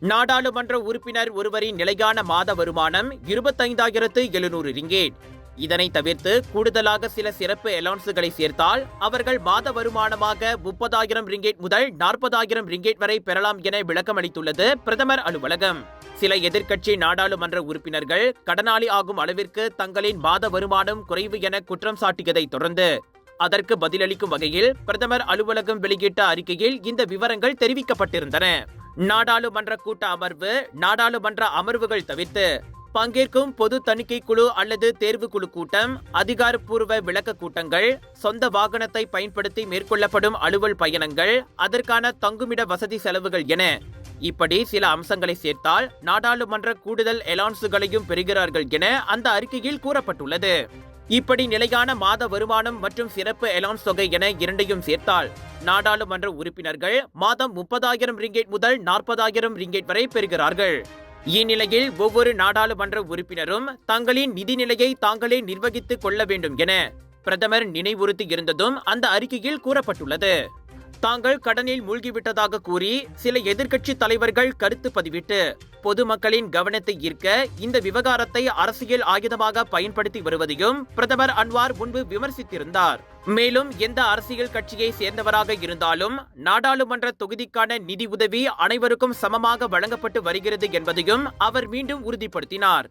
நாடாளுமன்ற உறுப்பினர் ஒருவரின் நிலையான மாத வருமானம் 25,700 ரிங்கேட். இதனை தவிர்த்து கூடுதலாக சில சிறப்பு அலவன்ஸ்களை சேர்த்தால் அவர்கள் மாத வருமானமாக 30,000 ரிங்கேட் முதல் 40,000 ரிங்கேட் வரை பெறலாம் என விளக்கமளித்துள்ளது பிரதமர் அலுவலகம். சில எதிர்க்கட்சி நாடாளுமன்ற உறுப்பினர்கள் கடனாளி ஆகும் அளவிற்கு தங்களின் மாத வருமானம் குறைவு என குற்றம் சாட்டியதை தொடர்ந்து அதற்கு பதிலளிக்கும் வகையில் பிரதமர் அலுவலகம் வெளியிட்ட அறிக்கையில் இந்த விவரங்கள் தெரிவிக்கப்பட்டிருந்தன. நாடாளுமன்ற கூட்ட அமர்வு, நாடாளுமன்ற அமர்வுகள் தவிர்த்து பங்கேற்கும் பொது தணிக்கை குழு அல்லது தேர்வு குழு கூட்டம், அதிகாரப்பூர்வ விளக்க கூட்டங்கள், சொந்த வாகனத்தை பயன்படுத்தி மேற்கொள்ளப்படும் அலுவல் பயணங்கள், அதற்கான தங்குமிட வசதி செலவுகள் என இப்படி சில அம்சங்களை சேர்த்தால் நாடாளுமன்ற கூடுதல் அலவன்ஸ்களையும் பெறுகிறார்கள் என அந்த அறிக்கையில் கூறப்பட்டுள்ளது. இப்படி நிலையான மாத வருமானம் மற்றும் சிறப்பு அலவன்ஸ் தொகை என இரண்டையும் சேர்த்தால் நாடாளுமன்ற உறுப்பினர்கள் மாதம் 30,000 ரிங்கேட் முதல் 40,000 ரிங்கேட் வரை பெறுகிறார்கள். இந்நிலையில் ஒவ்வொரு நாடாளுமன்ற உறுப்பினரும் தங்களின் நிதி நிலையை தாங்களே நிர்வகித்துக் கொள்ள வேண்டும் என பிரதமர் நினைவுறுத்தி இருந்ததும் அந்த அறிக்கையில் கூறப்பட்டுள்ளது. தாங்கள் கடனில் மூழ்கிவிட்டதாக கூறி சில எதிர்க்கட்சி தலைவர்கள் கருத்து பதிவிட்டு பொதுமக்களின் கவனத்தை ஈர்க்க இந்த விவகாரத்தை அரசியல் ஆயுதமாக பயன்படுத்தி வருவதையும் பிரதமர் அன்வார் முன்பு விமர்சித்திருந்தார். மேலும் எந்த அரசியல் கட்சியை சேர்ந்தவராக இருந்தாலும் நாடாளுமன்ற தொகுதிக்கான நிதி உதவி அனைவருக்கும் சமமாக வழங்கப்பட்டு வருகிறது என்பதையும் அவர் மீண்டும் உறுதிப்படுத்தினார்.